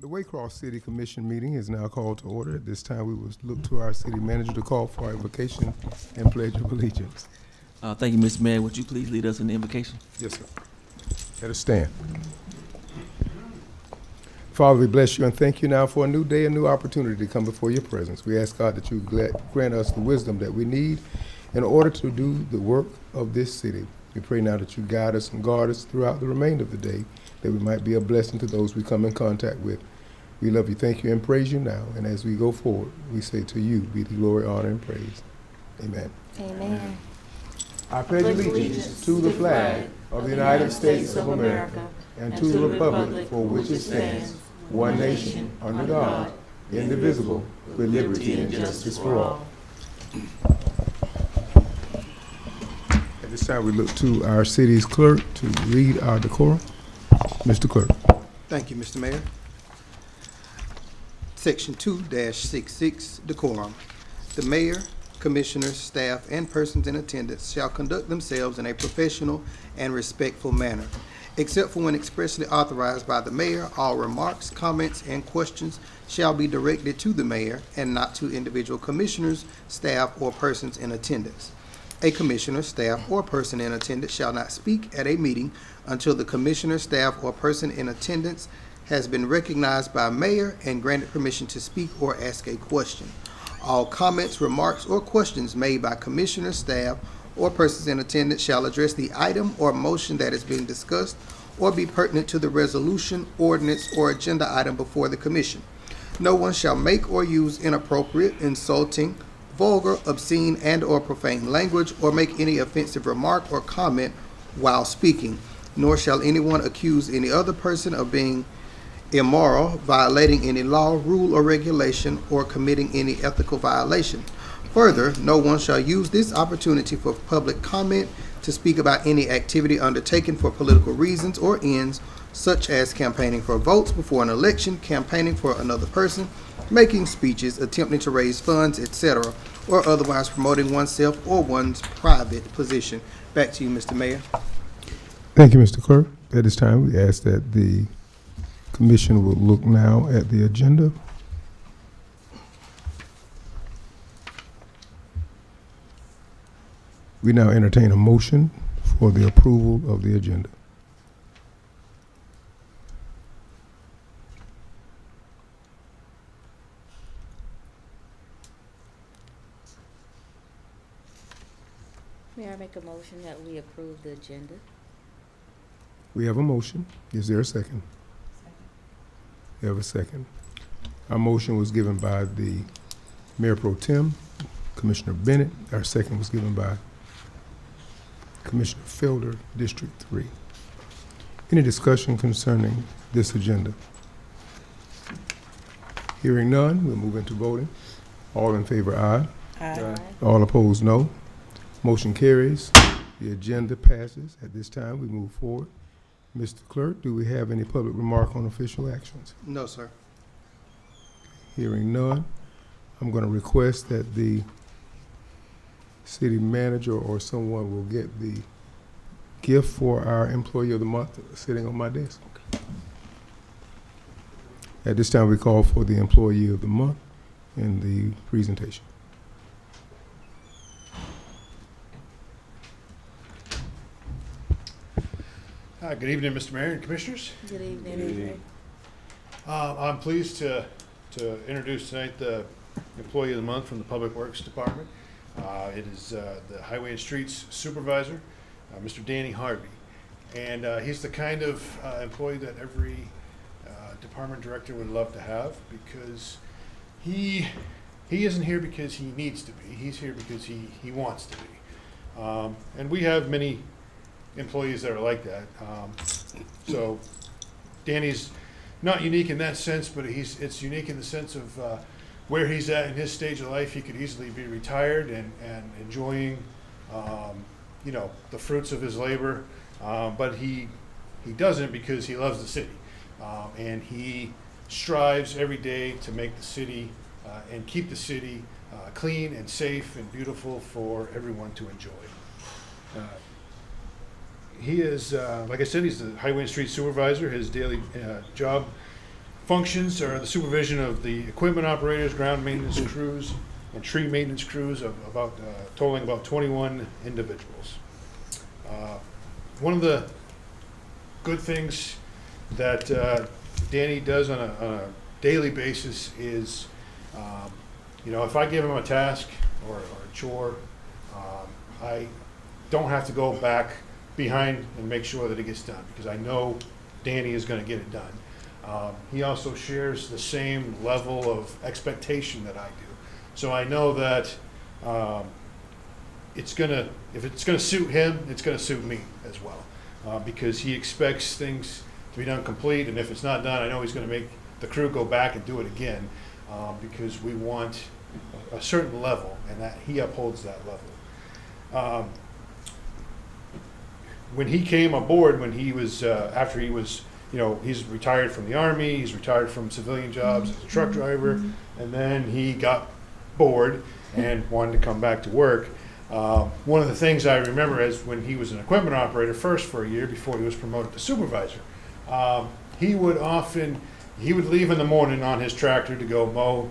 The Waycross City Commission meeting is now called to order. At this time, we will look to our city manager to call for our invocation and pledge of allegiance. Thank you, Mr. Mayor. Would you please lead us in the invocation? Yes, sir. Let us stand. Father, we bless you and thank you now for a new day, a new opportunity to come before your presence. We ask, God, that you grant us the wisdom that we need in order to do the work of this city. We pray now that you guide us and guard us throughout the remainder of the day, that we might be a blessing to those we come in contact with. We love you, thank you, and praise you now. And as we go forward, we say to you be the glory, honor, and praise. Amen. Amen. I pledge allegiance to the flag of the United States of America and to the republic for which it stands, one nation, under God, indivisible, with liberty and justice for all. At this time, we look to our city's clerk to read our decorum. Mr. Clerk. Thank you, Mr. Mayor. Section 2-66, decorum. The mayor, commissioners, staff, and persons in attendance shall conduct themselves in a professional and respectful manner. Except for when expressly authorized by the mayor, all remarks, comments, and questions shall be directed to the mayor and not to individual commissioners, staff, or persons in attendance. A commissioner, staff, or person in attendance shall not speak at a meeting until the commissioner, staff, or person in attendance has been recognized by mayor and granted permission to speak or ask a question. All comments, remarks, or questions made by commissioners, staff, or persons in attendance shall address the item or motion that is being discussed or be pertinent to the resolution, ordinance, or agenda item before the commission. No one shall make or use inappropriate, insulting, vulgar, obscene, and/or profane language or make any offensive remark or comment while speaking, nor shall anyone accuse any other person of being immoral, violating any law, rule, or regulation, or committing any ethical violation. Further, no one shall use this opportunity for public comment to speak about any activity undertaken for political reasons or ends, such as campaigning for votes before an election, campaigning for another person, making speeches, attempting to raise funds, etc., or otherwise promoting oneself or one's private position. Back to you, Mr. Mayor. Thank you, Mr. Clerk. At this time, we ask that the commission will look now at the agenda. We now entertain a motion for the approval of the agenda. May I make a motion that we approve the agenda? We have a motion. Is there a second? We have a second. Our motion was given by the Mayor Pro Tem, Commissioner Bennett. Our second was given by Commissioner Felder, District 3. Any discussion concerning this agenda? Hearing none, we'll move into voting. All in favor, aye. Aye. All opposed, no. Motion carries. The agenda passes. At this time, we move forward. Mr. Clerk, do we have any public remark on official actions? No, sir. Hearing none, I'm going to request that the city manager or someone will get the gift for our employee of the month sitting on my desk. Okay. At this time, we call for the employee of the month in the presentation. Good evening, Mr. Mayor and Commissioners. Good evening. I'm pleased to introduce tonight the Employee of the Month from the Public Works Department. It is the Highway and Streets Supervisor, Mr. Danny Harvey. And he's the kind of employee that every department director would love to have, because he isn't here because he needs to be. He's here because he wants to be. And we have many employees that are like that. So Danny's not unique in that sense, but it's unique in the sense of where he's at in his stage of life. He could easily be retired and enjoying the fruits of his labor, but he doesn't, because he loves the city, and he strives every day to make the city and keep the city clean and safe and beautiful for everyone to enjoy. He is, like I said, he's the Highway and Street Supervisor. His daily job functions are the supervision of the equipment operators, ground maintenance crews, and tree maintenance crews of about totaling about 21 individuals. One of the good things that Danny does on a daily basis is, if I give him a task or a chore, I don't have to go back behind and make sure that it gets done, because I know Danny is going to get it done. He also shares the same level of expectation that I do. So I know that if it's gonna suit him, it's gonna suit me as well, because he expects things to be done complete, and if it's not done, I know he's gonna make the crew go back and do it again, because we want a certain level, and that he upholds that level. When he came aboard, when he was after he was, he's retired from the Army, he's retired from civilian jobs as a truck driver, and then he got bored and wanted to come back to work. One of the things I remember is when he was an equipment operator first for a year before he was promoted to supervisor, he would leave in the morning on his tractor to go mow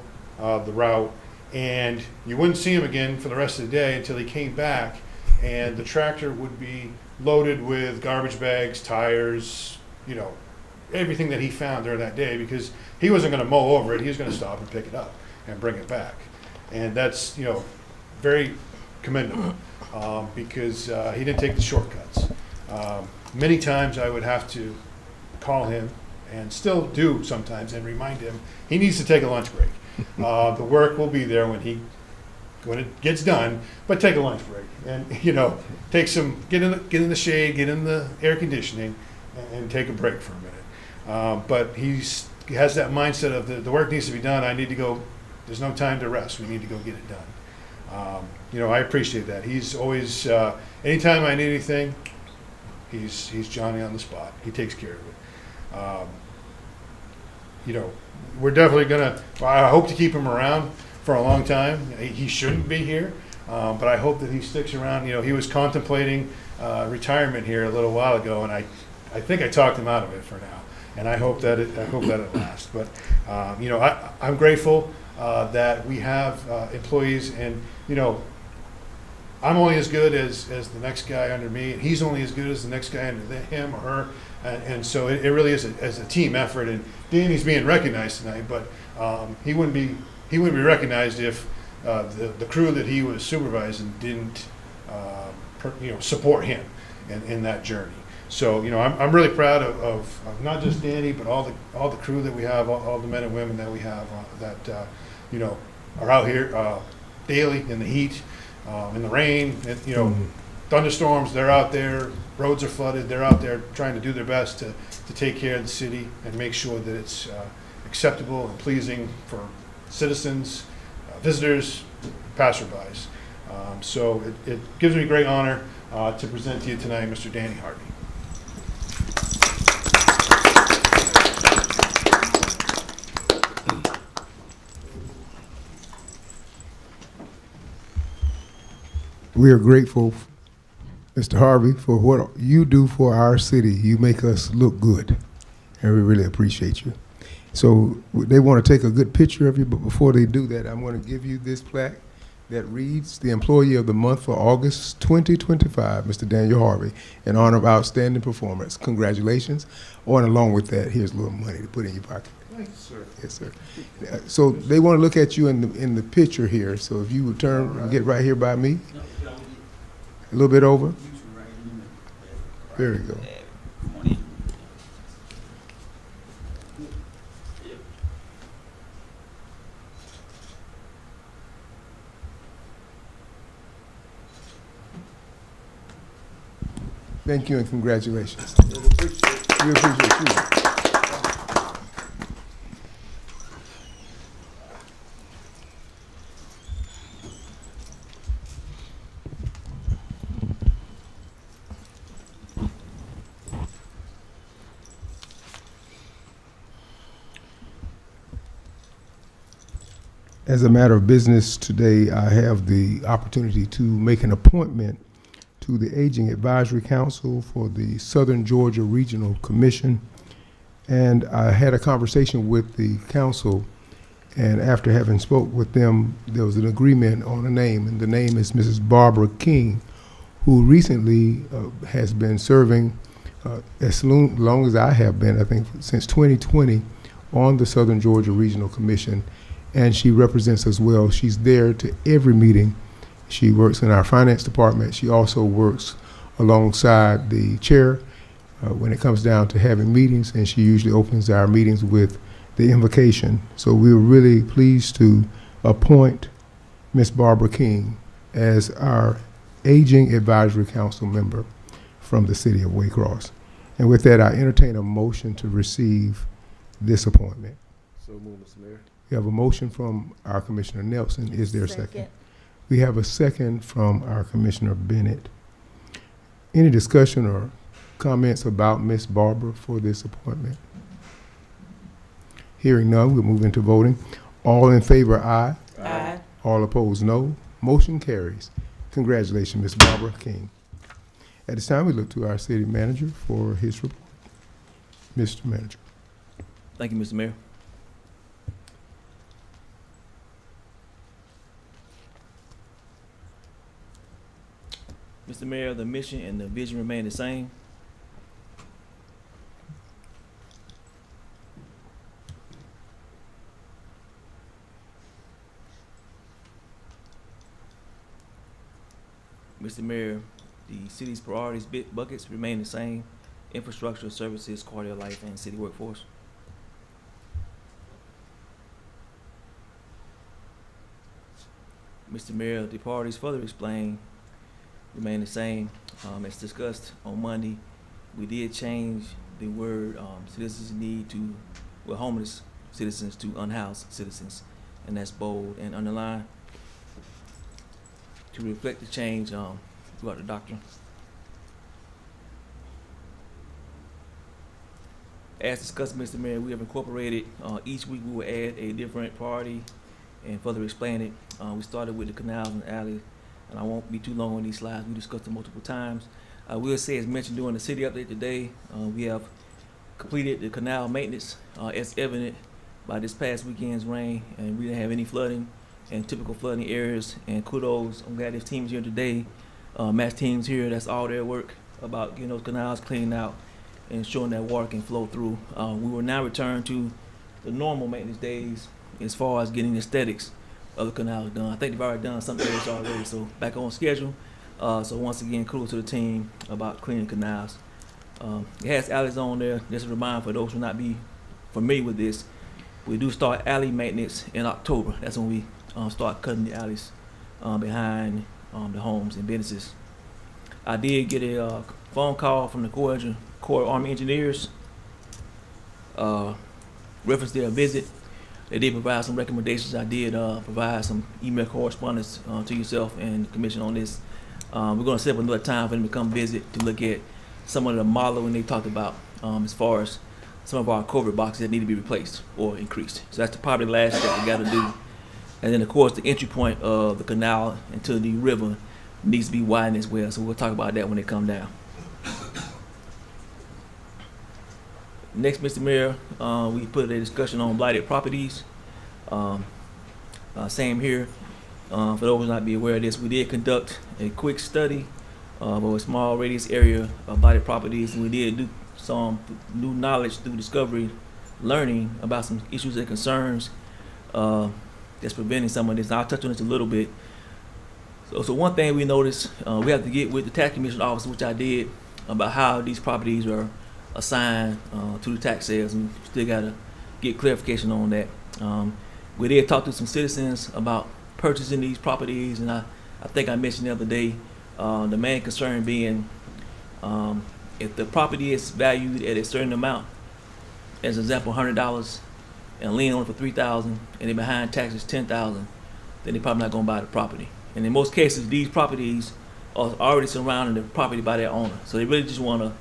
the route, and you wouldn't see him again for the rest of the day until he came back, and the tractor would be loaded with garbage bags, tires, everything that he found during that day, because he wasn't going to mow over it. He was going to stop and pick it up and bring it back. And that's, very commendable, because he didn't take the shortcuts. Many times I would have to call him, and still do sometimes, and remind him he needs to take a lunch break. The work will be there when it gets done, but take a lunch break, and get in the shade, get in the air conditioning, and take a break for a minute. But he has that mindset of the work needs to be done. I need to go. There's no time to rest. We need to go get it done. I appreciate that. He's always, anytime I need anything, he's Johnny on the spot. He takes care of it. We're definitely I hope to keep him around for a long time. He shouldn't be here, but I hope that he sticks around. He was contemplating retirement here a little while ago, and I think I talked him out of it for now. And I hope that it lasts. But I'm grateful that we have employees, and I'm only as good as the next guy under me, and he's only as good as the next guy under him or her, and so it really is a team effort. And Danny's being recognized tonight, but he wouldn't be recognized if the crew that he was supervising didn't support him in that journey. So I'm really proud of not just Danny, but all the crew that we have, all the men and women that we have that are out here daily in the heat, in the rain, and, thunderstorms. They're out there. Roads are flooded. They're out there trying to do their best to take care of the city and make sure that it's acceptable and pleasing for citizens, visitors, passerbys. So it gives me great honor to present to you tonight, Mr. Danny Harvey. We are grateful, Mr. Harvey, for what you do for our city. You make us look good, and we really appreciate you. So they want to take a good picture of you, but before they do that, I'm going to give you this plaque that reads, the Employee of the Month for August 2025, Mr. Daniel Harvey, in honor of outstanding performance. Congratulations. Oh, and along with that, here's a little money to put in your pocket. Thanks, sir. Yes, sir. So they want to look at you in the picture here. So if you would turn and get right here by me. A little bit over. There you go. Thank you and congratulations. We appreciate you. As a matter of business today, I have the opportunity to make an appointment to the Aging Advisory Council for the Southern Georgia Regional Commission. And I had a conversation with the council, and after having spoke with them, there was an agreement on a name, and the name is Mrs. Barbara King, who recently has been serving as long as I have been, I think since 2020, on the Southern Georgia Regional Commission, and she represents us well. She's there to every meeting. She works in our finance department. She also works alongside the chair when it comes down to having meetings, and she usually opens our meetings with the invocation. So we were really pleased to appoint Miss Barbara King as our Aging Advisory Council member from the city of Waycross. And with that, I entertain a motion to receive this appointment. So move, Mr. Mayor. We have a motion from our Commissioner Nelson. Is there a second? We have a second from our Commissioner Bennett. Any discussion or comments about Miss Barbara for this appointment? Hearing none, we'll move into voting. All in favor, aye. Aye. All opposed, no. Motion carries. Congratulations, Ms. Barbara King. At this time, we look to our city manager for his report. Mr. Manager. Thank you, Mr. Mayor. Mr. Mayor, the mission and the vision remain the same. Mr. Mayor, the city's priorities buckets remain the same: infrastructure, services, quality of life, and city workforce. Mr. Mayor, the priorities further explained remain the same. As discussed on Monday, we did change the word citizens in need to, well, homeless citizens to unhoused citizens, and that's bold and underlined to reflect the change throughout the doctrine. As discussed, Mr. Mayor, we have incorporated each week we will add a different priority and further explain it. We started with the canals and alleys, and I won't be too long on these slides. We discussed them multiple times. I will say, as mentioned during the city update today, we have completed the canal maintenance as evident by this past weekend's rain, and we didn't have any flooding and typical flooding areas. And kudos, I'm glad this team's here today. Matt's team's here. That's all their work about getting those canals cleaned out and ensuring that water can flow through. We will now return to the normal maintenance days as far as getting the aesthetics of the canals done. I think they've already done some areas already, so back on schedule. So once again, kudos to the team about cleaning canals. It has alleys on there. Just a reminder for those who not be familiar with this, we do start alley maintenance in October. That's when we start cutting the alleys behind the homes and businesses. I did get a phone call from the Corps Army Engineers reference their visit. They did provide some recommendations. I did provide some email correspondence to yourself and the commission on this. We're going to set up another time for them to come visit to look at some of the modeling they talked about as far as some of our culvert boxes that need to be replaced or increased. So that's probably the last step we got to do. And then, of course, the entry point of the canal into the river needs to be widened as well. So we'll talk about that when they come down. Next, Mr. Mayor, we put a discussion on blighted properties. Same here. For those who not be aware of this, we did conduct a quick study of a small radius area of blighted properties, and we did do some new knowledge through discovery, learning about some issues and concerns that's preventing some of this. I'll touch on this a little bit. So one thing we noticed, we have to get with the tax commission office, which I did, about how these properties are assigned to the tax sales, and still got to get clarification on that. We did talk to some citizens about purchasing these properties, and I think I mentioned the other day, the main concern being if the property is valued at a certain amount, as an example, $100, and lien on it for $3,000, and they're behind taxes $10,000, then they're probably not going to buy the property. And in most cases, these properties are already surrounding the property by their owner, so they really just want to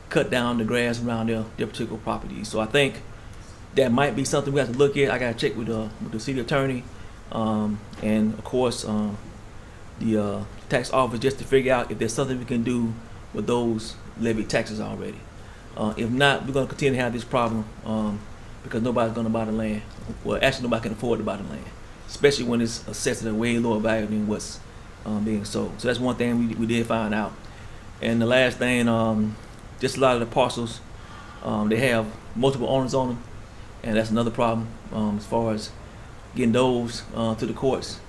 cut down the grass around their particular properties. So I think that might be something we have to look at. I got to check with the city attorney, and of course the tax office, just to figure out if there's something we can do with those levied taxes already. If not, we're gonna continue to have this problem, because nobody's gonna buy the land. Well, actually, nobody can afford to buy the land, especially when it's assessed at a way lower value than what's being sold. So that's one thing we did find out. And the last thing, just a lot of the parcels, they have multiple owners on them, and that's another problem as far as getting those to the courts.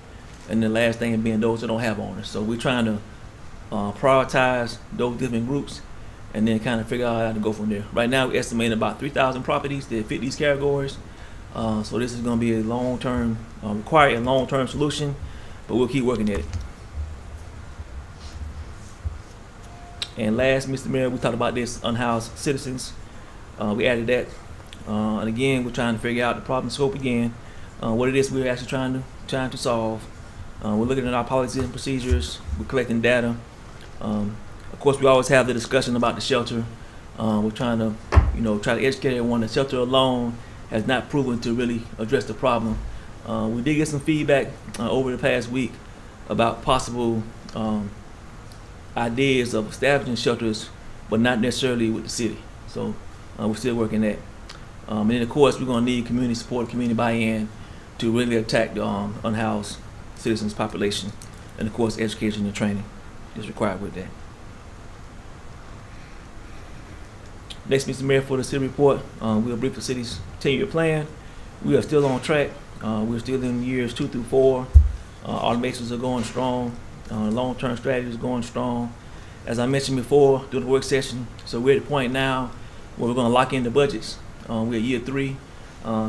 And the last thing being those that don't have owners. So we're trying to prioritize those different groups and then kind of figure out how to go from there. Right now, we estimate about 3,000 properties that fit these categories. So this is going to be a long-term, require a long-term solution, but we'll keep working at it. And last, Mr. Mayor, we talked about this unhoused citizens. We added that. And again, we're trying to figure out the problem scope again, what it is we're actually trying to solve. We're looking at our policies and procedures. We're collecting data. Of course, we always have the discussion about the shelter. We're trying to, try to educate everyone. The shelter alone has not proven to really address the problem. We did get some feedback over the past week about possible ideas of establishing shelters, but not necessarily with the city. So we're still working that. And then, of course, we're going to need community support, community buy-in to really attack the unhoused citizens population. And, of course, education and training is required with that. Next, Mr. Mayor, for the city report, we'll brief the city's 10-year plan. We are still on track. We're still in years 2 through 4. Automations are going strong. Long-term strategy is going strong. As I mentioned before during the work session, so we're at the point now where we're going to lock in the budgets. We're at year 3.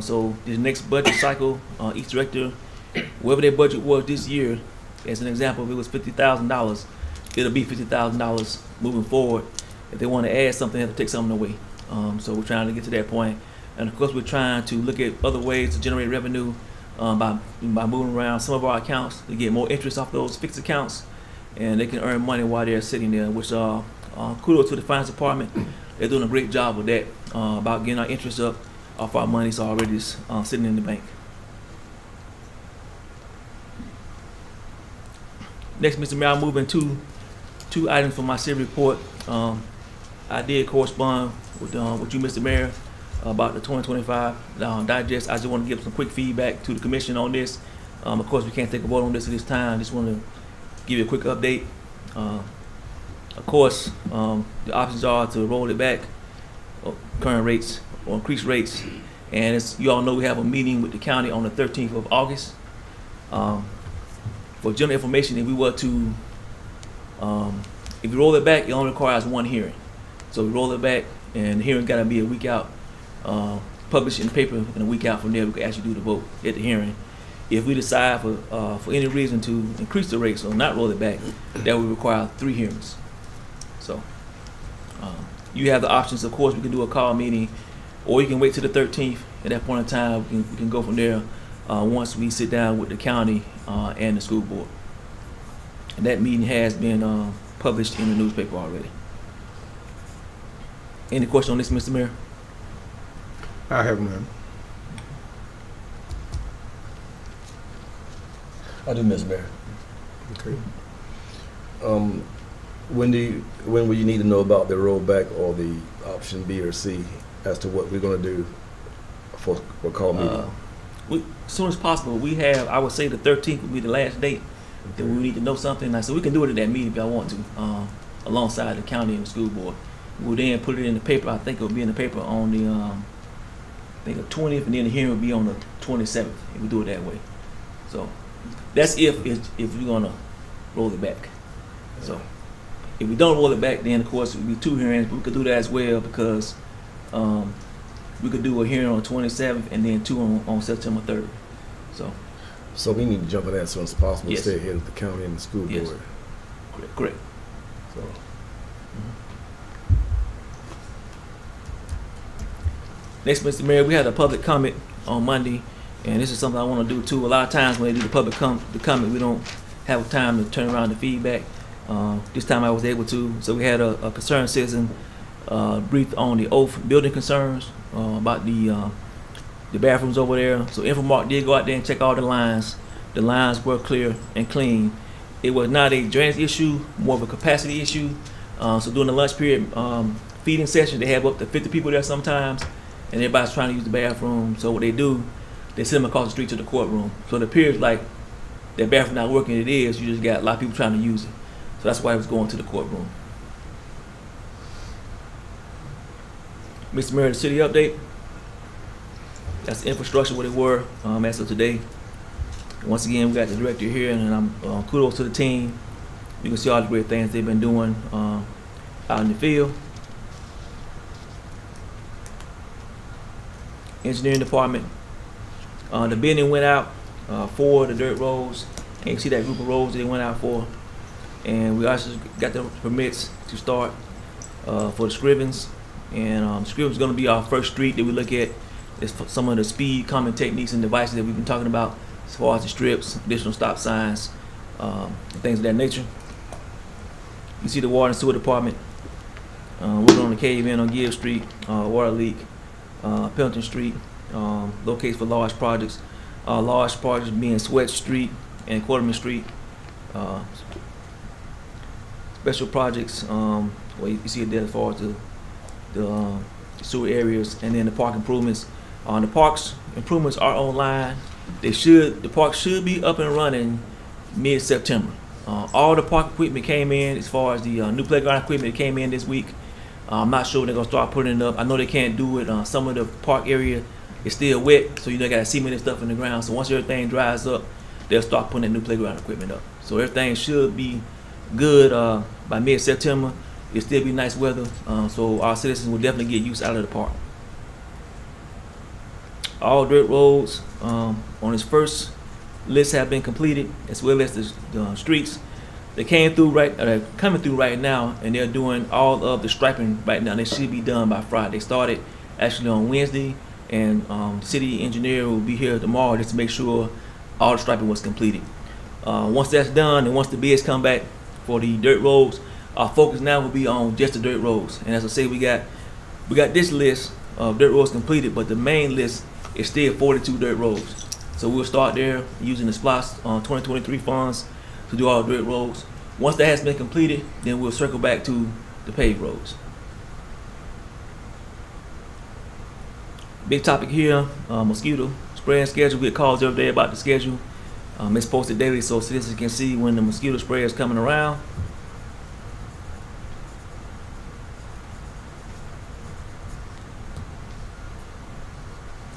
So the next budget cycle, each director, whatever their budget was this year, as an example, if it was $50,000, it'll be $50,000 moving forward. If they want to add something, they have to take something away. So we're trying to get to that point. And of course, we're trying to look at other ways to generate revenue by moving around some of our accounts to get more interest off those fixed accounts, and they can earn money while they're sitting there, which kudos to the finance department. They're doing a great job with that, about getting our interest up off our money so already sitting in the bank. Next, Mr. Mayor, I'll move into two items from my city report. I did correspond with you, Mr. Mayor, about the 2025 digest. I just want to give some quick feedback to the commission on this. Of course, we can't take a vote on this at this time. Just want to give you a quick update. Of course, the options are to roll it back, current rates, or increase rates. And as you all know, we have a meeting with the county on the 13th of August. For general information, if we were to, if we roll it back, it only requires one hearing. So we roll it back, and the hearing got to be a week out, published in the paper, and a week out from there, we can actually do the vote at the hearing. If we decide for any reason to increase the rates or not roll it back, that would require 3 hearings. So you have the options. Of course, we can do a call meeting, or you can wait till the 13th. At that point in time, we can go from there once we sit down with the county and the school board. And that meeting has been published in the newspaper already. Any question on this, Mr. Mayor? I have none. I do, Mr. Mayor. Okay. When will you need to know about the rollback or the option B or C as to what we're going to do for call meeting? As soon as possible. We have, I would say the 13th would be the last date that we need to know something. So we can do it at that meeting if y'all want to, alongside the county and the school board. We'll then put it in the paper. I think it will be in the paper on the, I think the 20th, and then the hearing will be on the 27th if we do it that way. So that's if we're gonna roll it back. So if we don't roll it back, then of course it will be 2 hearings, but we could do that as well, because we could do a hearing on the 27th and then 2 on September 3rd. So we need to jump in that as soon as possible. Yes. Stay ahead of the county and the school Yes. board. Correct. So Next, Mr. Mayor, we had a public comment on Monday, and this is something I want to do too. A lot of times when they do the public comment, we don't have time to turn around the feedback. This time I was able to. So we had a concerned citizen briefed on the Oath building concerns about the bathrooms over there. So Infomark did go out there and check all the lines. The lines were clear and clean. It was not a drainage issue, more of a capacity issue. So during the lunch period feeding session. They have up to 50 people there sometimes, and everybody's trying to use the bathroom. So what they do, they send them across the street to the courtroom. So it appears like that bathroom not working. It is. You just got a lot of people trying to use it. So that's why it was going to the courtroom. Mr. Mayor, the city update. That's the infrastructure what it were as of today. Once again, we got the director here, and I'm kudos to the team. You can see all the great things they've been doing out in the field. Engineering department. The bidding went out for the dirt roads, and you can see that group of roads they went out for. And we also got the permits to start for the Scrivens. And Scrivens is going to be our first street that we look at. It's some of the speed calming techniques and devices that we've been talking about, as far as the strips, additional stop signs, things of that nature. You see the water and sewer department. Working on the cave in on Gibb Street, water leak, Pelton Street, locates for large projects. Large projects being Sweat Street and Quarterman Street. Special projects, well, you see it there as far as the sewer areas, and then the park improvements. The parks improvements are online. The park should be up and running mid-September. All the park equipment came in, as far as the new playground equipment came in this week. I'm not sure when they're gonna start putting it up. I know they can't do it. Some of the park area is still wet, so you know, got cement and stuff in the ground. So once everything dries up, they'll start putting that new playground equipment up. So everything should be good by mid-September. It'll still be nice weather, so our citizens will definitely get use out of the park. All dirt roads on this first list have been completed, as well as the streets. They came through they're coming through right now, and they're doing all of the striping right now. They should be done by Friday. They started actually on Wednesday, and the city engineer will be here tomorrow just to make sure all the striping was completed. Once that's done, and once the bids come back for the dirt roads, our focus now will be on just the dirt roads. And as I say, we got this list of dirt roads completed, but the main list is still 42 dirt roads. So we'll start there using the SPLOST 2023 funds to do all the dirt roads. Once that has been completed, then we'll circle back to the paved roads. Big topic here, mosquito spraying schedule. We get calls every day about the schedule. It's posted daily so citizens can see when the mosquito spray is coming around.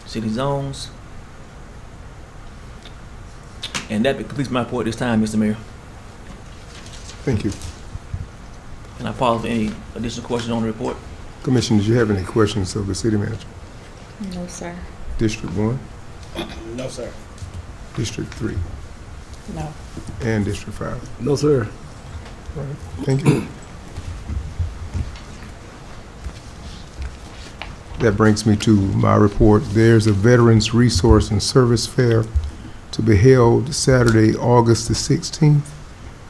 City zones. And that completes my report this time, Mr. Mayor. Thank you. And I pause for any additional questions on the report. Commissioner, do you have any questions of the city manager? No, sir. District 1, No, sir. District 3, No. and District 5. No, sir. All right, thank you. That brings me to my report. There's a Veterans Resource and Service Fair to be held Saturday, August the 16th,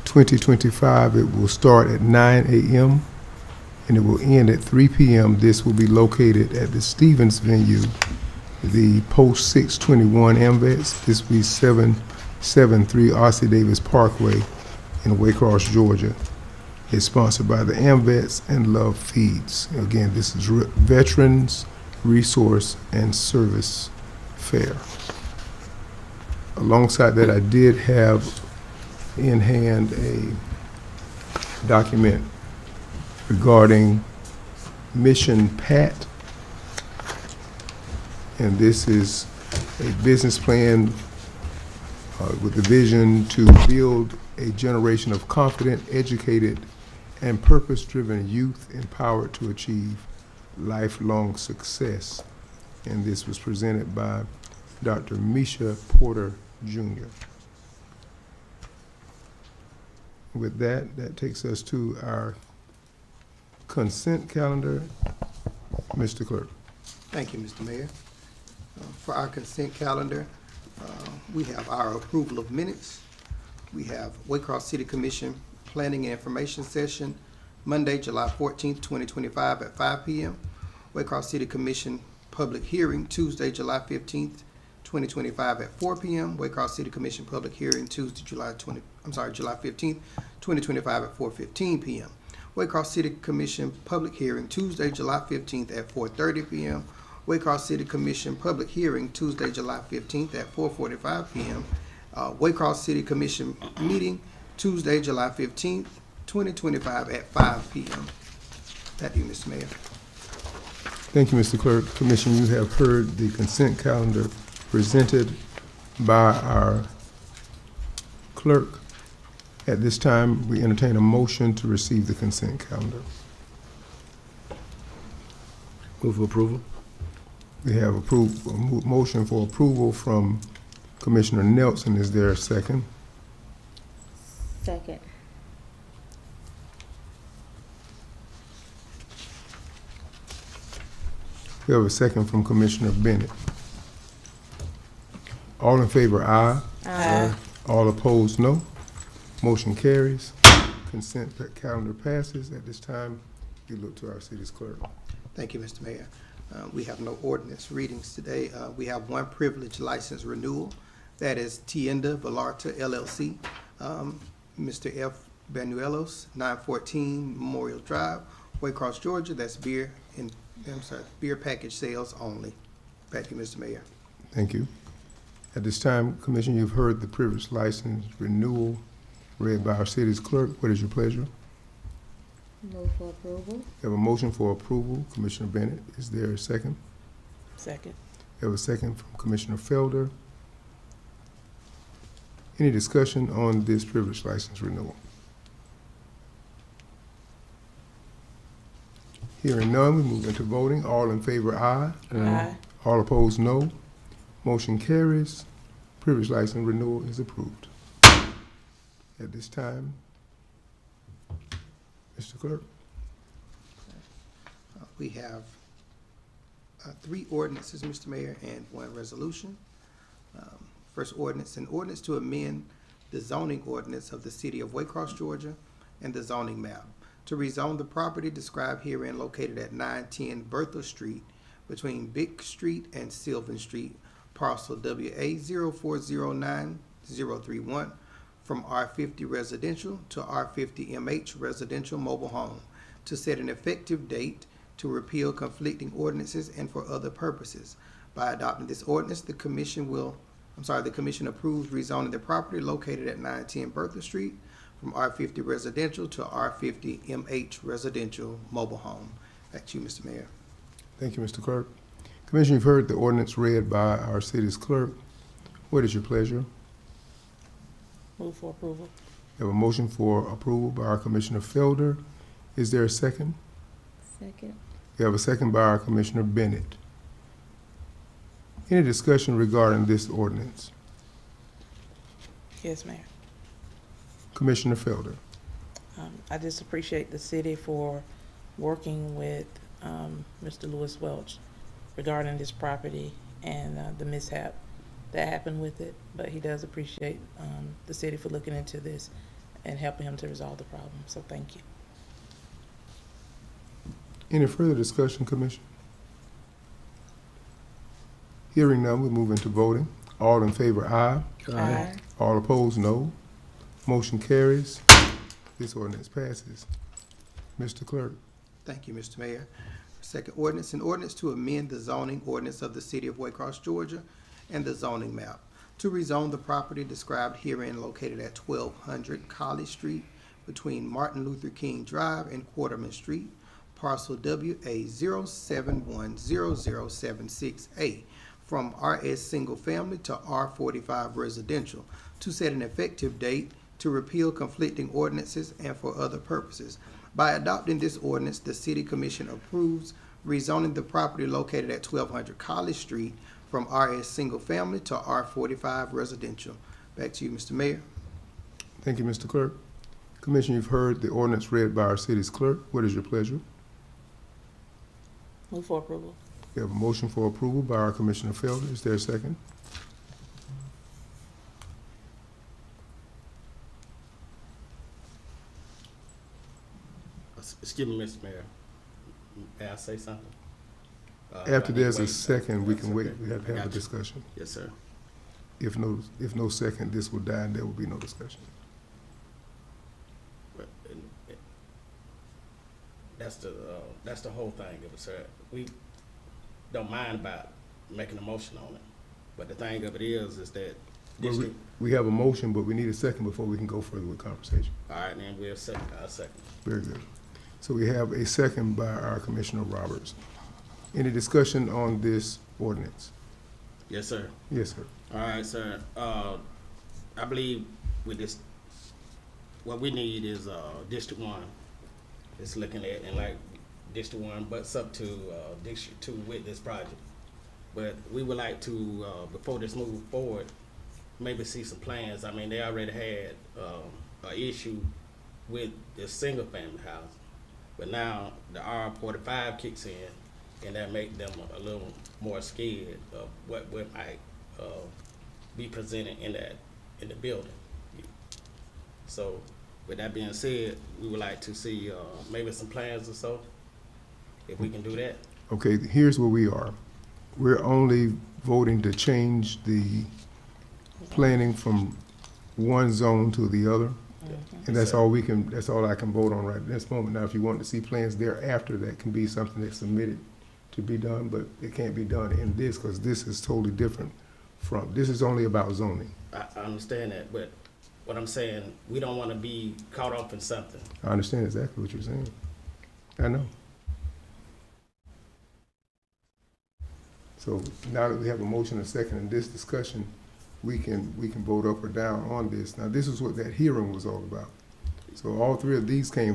2025. It will start at 9 a.m. and it will end at 3 p.m. This will be located at the Stevens venue, the Post 621 AMVETS. This will be 773 R.C. Davis Parkway in Waycross, Georgia. It's sponsored by the AMVETS and Love Feeds. Again, this is Veterans Resource and Service Fair. Alongside that, I did have in hand a document regarding Mission PAT. And this is a business plan with the vision to build a generation of confident, educated, and purpose-driven youth empowered to achieve lifelong success. And this was presented by Dr. Misha Porter Jr. With that, that takes us to our consent calendar. Mr. Clerk. Thank you, Mr. Mayor. For our consent calendar, we have our approval of minutes. We have Waycross City Commission Planning and Information Session, Monday, July 14th, 2025 at 5 p.m. Waycross City Commission Public Hearing, Tuesday, July 15th, 2025 at 4 p.m. Waycross City Commission Public Hearing, Tuesday, July 15th, 2025 at 4:15 p.m. Waycross City Commission public hearing Tuesday, July 15th at 4:30 p.m. Waycross City Commission public hearing Tuesday, July 15th at 4:45 p.m. Waycross City Commission meeting Tuesday, July 15th, 2025 at 5 p.m. Back to you, Mr. Mayor. Thank you, Mr. Clerk. Commission, you have heard the consent calendar presented by our clerk. At this time, we entertain a motion to receive the consent calendar. Move for approval. We have a motion for approval from Commissioner Nelson. Is there a second? Second. We have a second from Commissioner Bennett. All in favor, aye. Aye. All opposed, no. Motion carries. Consent calendar passes. At this time, we look to our city's clerk. Thank you, Mr. Mayor. We have no ordinance readings today. We have one privilege license renewal. That is Tienda Vallarta LLC. Mr. F. Banuelos, 914 Memorial Drive, Waycross, Georgia. That's beer package sales only. Back to you, Mr. Mayor. Thank you. At this time, Commission, you've heard the privilege license renewal read by our city's clerk. What is your pleasure? Move for approval. We have a motion for approval. Commissioner Bennett, is there a second? Second. We have a second from Commissioner Felder. Any discussion on this privilege license renewal? Hearing none, we move into voting. All in favor, aye. Aye. All opposed, no. Motion carries. Privilege license renewal is approved. At this time, Mr. Clerk. We have three ordinances, Mr. Mayor, and one resolution. First ordinance, an ordinance to amend the zoning ordinance of the city of Waycross, Georgia, and the zoning map to rezone the property described herein located at 910 Bertha Street between Big Street and Sylvan Street, parcel WA 0409031, from R50 residential to R50 MH residential mobile home, to set an effective date, to repeal conflicting ordinances and for other purposes. By adopting this ordinance, the commission approves rezoning the property located at 910 Bertha Street from R50 residential to R50 MH residential mobile home. Back to you, Mr. Mayor. Thank you, Mr. Clerk. Commission, you've heard the ordinance read by our city's clerk. What is your pleasure? Move for approval. We have a motion for approval by our Commissioner Felder. Is there a second? Second. We have a second by our Commissioner Bennett. Any discussion regarding this ordinance? Yes, Mayor. Commissioner Felder. I just appreciate the city for working with Mr. Lewis Welch regarding this property and the mishap that happened with it. But he does appreciate the city for looking into this and helping him to resolve the problem. So thank you. Any further discussion, Commission? Hearing none, we move into voting. All in favor, aye. Aye. All opposed, no. Motion carries. This ordinance passes. Mr. Clerk. Thank you, Mr. Mayor. Second ordinance, an ordinance to amend the zoning ordinance of the city of Waycross, Georgia, and the zoning map to rezone the property described herein located at 1200 College Street between Martin Luther King Drive and Quarterman Street, parcel WA 0710076A, from RS Single Family to R45 Residential, to set an effective date, to repeal conflicting ordinances and for other purposes. By adopting this ordinance, the City Commission approves rezoning the property located at 1200 College Street from RS Single Family to R45 Residential. Back to you, Mr. Mayor. Thank you, Mr. Clerk. Commission, you've heard the ordinance read by our city's clerk. What is your pleasure? Move for approval. We have a motion for approval by our Commissioner Felder. Is there a second? Excuse me, Mr. Mayor. May I say something? After there's a wait. second, we can That's wait. okay. We have to I have a got you. discussion. Yes, sir. If no second, this will die and there will be no discussion. But, That's the whole thing of it, sir. We don't mind about making a motion on it, but the thing of it is that Well, district. we have a motion, but we need a second before we can go further with conversation. All right, then we'll second. I'll second. Very good. So we have a second by our Commissioner Roberts. Any discussion on this ordinance? Yes, sir. Yes, sir. All right, sir. I believe with this, what we need is District 1. It's looking at, and like District 1 butts up to District 2 with this project. But we would like to, before this move forward, maybe see some plans. I mean, they already had an issue with this single-family house, but now the R45 kicks in, and that make them a little more scared of what might be presented in the building. So, with that being said, we would like to see maybe some plans or so, if we can do that. Okay, here's where we are. We're only voting to change the planning from one zone to the other. And that's all that's all I can vote on right at this moment. Now, if you want to see plans thereafter, that can be something that's submitted to be done, but it can't be done in this because this is totally different from, this is only about zoning. I understand that, but what I'm saying, we don't want to be caught off in something. I understand exactly what you're saying. I know. So now that we have a motion and a second in this discussion, we can vote up or down on this. Now, this is what that hearing was all about. So all three of these came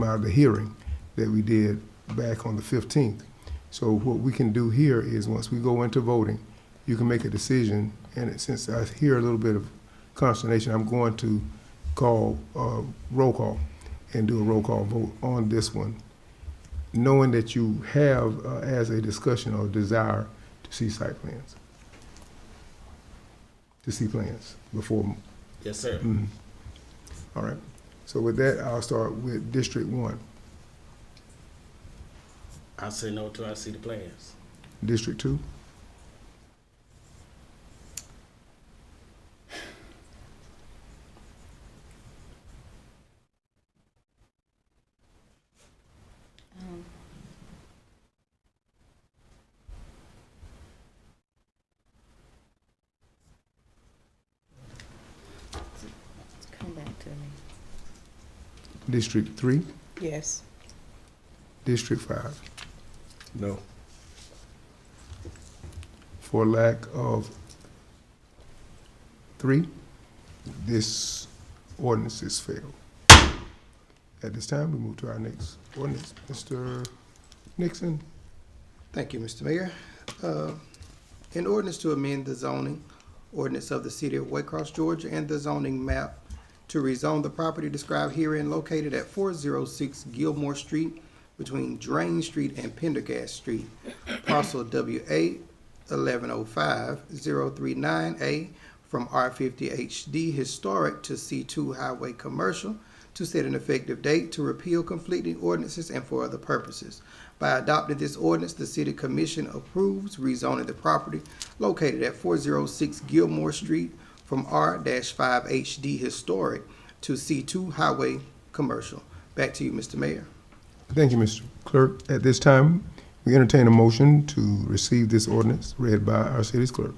out of the hearing that we did back on the 15th. So what we can do here is once we go into voting, you can make a decision. And since I hear a little bit of consternation, I'm going to call roll call and do a roll call vote on this one, knowing that you have as a discussion or desire to see site plans. To see plans before. Yes, sir. Mhm. All right. So with that, I'll start with District 1. I'll say no till I see the plans. District 2. Come back to me. District 3. Yes. District 5. No. For lack of 3, this ordinance is failed. At this time, we move to our next ordinance. Mr. Nixon. Thank you, Mr. Mayor. In ordinance to amend the zoning ordinance of the city of Waycross, Georgia, and the zoning map to rezone the property described herein located at 406 Gilmore Street between Drain Street and Pendergast Street, parcel WA 1105039A from R50 HD Historic to C2 Highway Commercial, to set an effective date, to repeal conflicting ordinances and for other purposes. By adopting this ordinance, the City Commission approves rezoning the property located at 406 Gilmore Street from R-5 HD Historic to C2 Highway Commercial. Back to you, Mr. Mayor. Thank you, Mr. Clerk. At this time, we entertain a motion to receive this ordinance read by our city's clerk.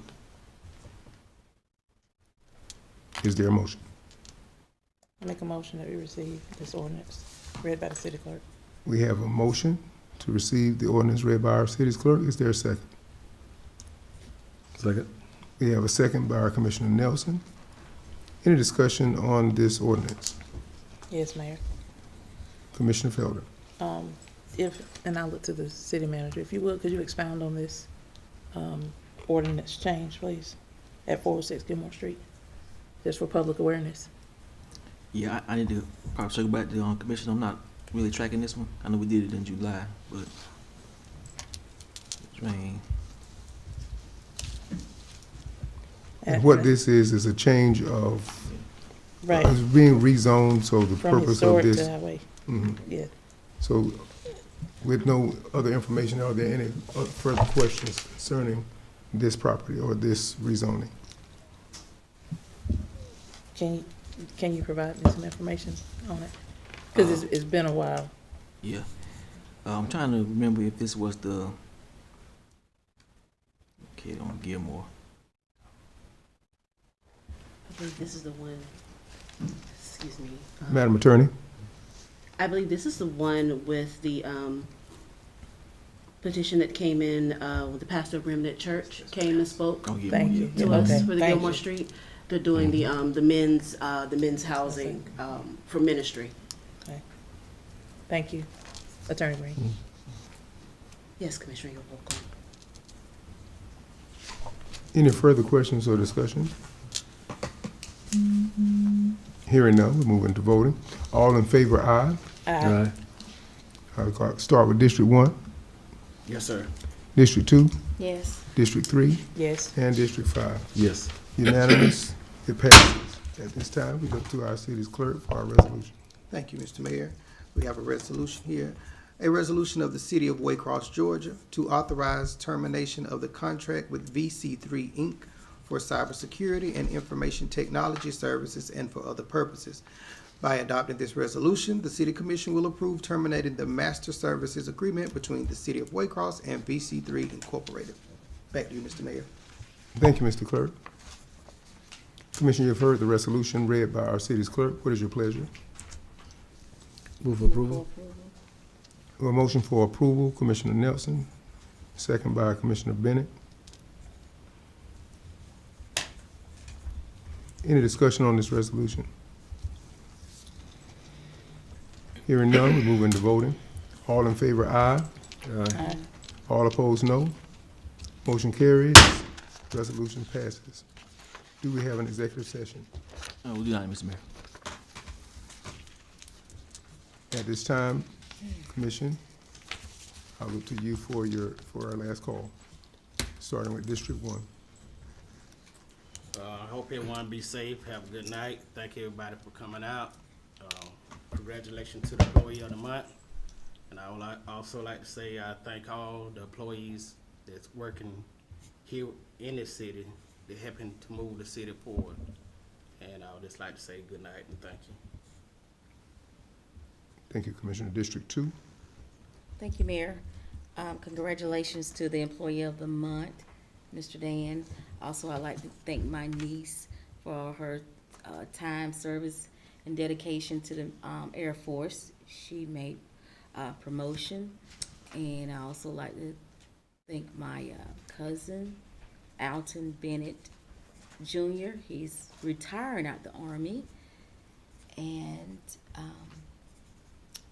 Is there a motion? I make a motion that we receive this ordinance read by the city clerk. We have a motion to receive the ordinance read by our city's clerk. Is there a second? Second. We have a second by our Commissioner Nelson. Any discussion on this ordinance? Yes, Mayor. Commissioner Felder. And I'll look to the city manager. If you would, could you expound on this ordinance change, please, at 406 Gilmore Street, just for public awareness? Yeah, I need to probably circle back to the commission. I'm not really tracking this one. I know we did it in July, but train. And what this is a change of, Right, it's being rezoned, so the from purpose of historic this. to highway, Mhm. yeah. So with no other information, are there any further questions concerning this property or this rezoning? Can you provide me some information on it? Because it's been a while. Yeah. I'm trying to remember if this was the kid on Gilmore. I believe this is the one, excuse me. Madam Attorney? I believe this is the one with the petition that came in, with the pastor of Remnant Church came and spoke Oh, Gilmore, Thank yeah. you. to us Okay, for the thank Gilmore you. Street. They're doing the men's housing, for ministry. Okay. Thank you. Attorney Green. Yes, Commissioner, you're welcome. Any further questions or discussion? Hearing none, we're moving to voting. All in favor, aye. Aye. I'll start with District 1, Yes, sir. District 2, Yes. District 3, Yes. and District 5. Yes. Unanimous, it passes. At this time, we go to our city's clerk for our resolution. Thank you, Mr. Mayor. We have a resolution here. A resolution of the City of Waycross, Georgia, to authorize termination of the contract with VC3 Inc. for cybersecurity and information technology services and for other purposes. By adopting this resolution, the City Commission will approve terminating the master services agreement between the City of Waycross and VC3 Incorporated. Back to you, Mr. Mayor. Thank you, Mr. Clerk. Commissioner, you've heard the resolution read by our city's clerk. What is your pleasure? Move approval. A motion for approval, Commissioner Nelson, second by Commissioner Bennett. Any discussion on this resolution? Hearing none, we move into voting. All in favor, aye. Aye. All opposed, no. Motion carries. Resolution passes. Do we have an executive session? We do not, Mr. Mayor. At this time, Commission, I'll look to you for our last call, starting with District 1. I hope everyone be safe. Have a good night. Thank you, everybody, for coming out. Congratulations to the employee of the month. And I would also like to say I thank all the employees that's working here in this city. They're helping to move the city forward. And I would just like to say good night and thank you. Thank you, Commissioner. District 2. Thank you, Mayor. Congratulations to the Employee of the Month, Mr. Dan. Also, I'd like to thank my niece for her time, service, and dedication to the Air Force. She made promotion. And I also like to thank my cousin, Alton Bennett Jr. He's retiring out the Army. And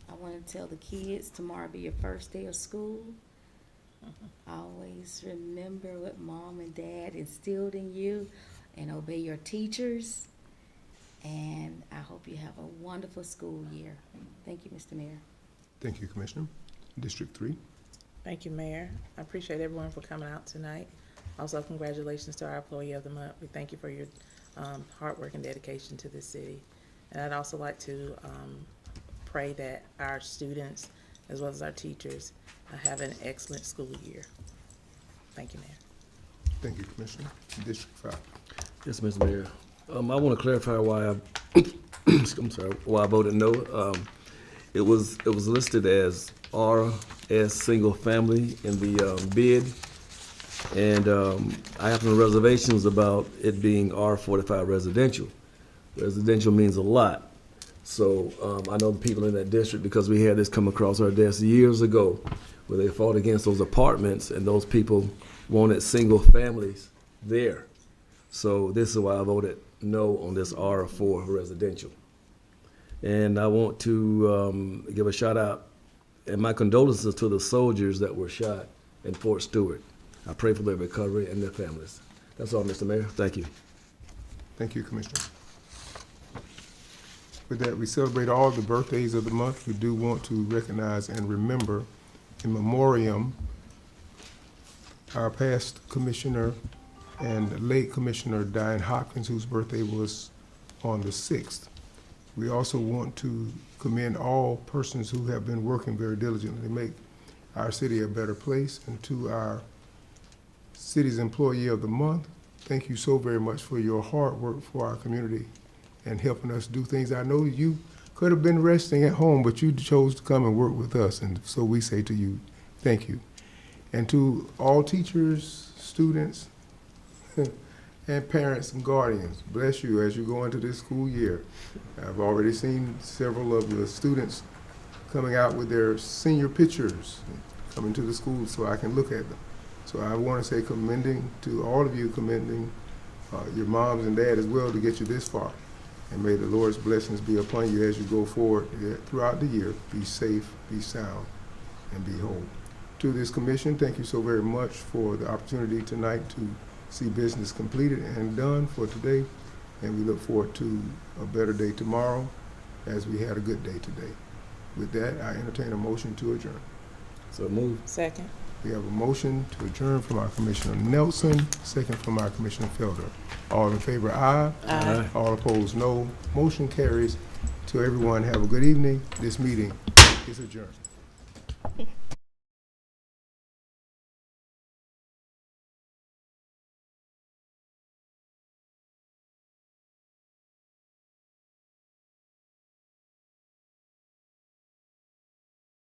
I want to tell the kids tomorrow be your first day of school. Always remember what mom and dad instilled in you and obey your teachers. And I hope you have a wonderful school year. Thank you, Mr. Mayor. Thank you, Commissioner. District 3. Thank you, Mayor. I appreciate everyone for coming out tonight. Also, congratulations to our Employee of the Month. We thank you for your hard work and dedication to this city. And I'd also like to pray that our students, as well as our teachers, have an excellent school year. Thank you, Mayor. Thank you, Commissioner. District 5. Yes, Mr. Mayor. I want to clarify why why I voted no. It was listed as RS single family in the bid, and I have some reservations about it being R45 residential. Residential means a lot. So I know the people in that district because we had this come across our desk years ago where they fought against those apartments and those people wanted single families there. So this is why I voted no on this R4 residential. And I want to give a shout out and my condolences to the soldiers that were shot in Fort Stewart. I pray for their recovery and their families. That's all, Mr. Mayor. Thank you. Thank you, Commissioner. With that, we celebrate all the birthdays of the month. We do want to recognize and remember in memoriam our past commissioner and late Commissioner Diane Hopkins, whose birthday was on the 6th. We also want to commend all persons who have been working very diligently to make our city a better place. And to our city's Employee of the Month, thank you so very much for your hard work for our community and helping us do things. I know you could have been resting at home, but you chose to come and work with us, and so we say to you, thank you. And to all teachers, students, and parents and guardians, bless you as you go into this school year. I've already seen several of the students coming out with their senior pictures, coming to the school so I can look at them. So I want to say commending to all of you, commending your moms and dad as well to get you this far. And may the Lord's blessings be upon you as you go forward throughout the year. Be safe, be sound, and be whole. To this commission, thank you so very much for the opportunity tonight to see business completed and done for today. And we look forward to a better day tomorrow as we had a good day today. With that, I entertain a motion to adjourn. So move. Second. We have a motion to adjourn from our Commissioner Nelson, second from our Commissioner Felder. All in favor, aye. Aye. All opposed, no. Motion carries. To everyone, have a good evening. This meeting is adjourned.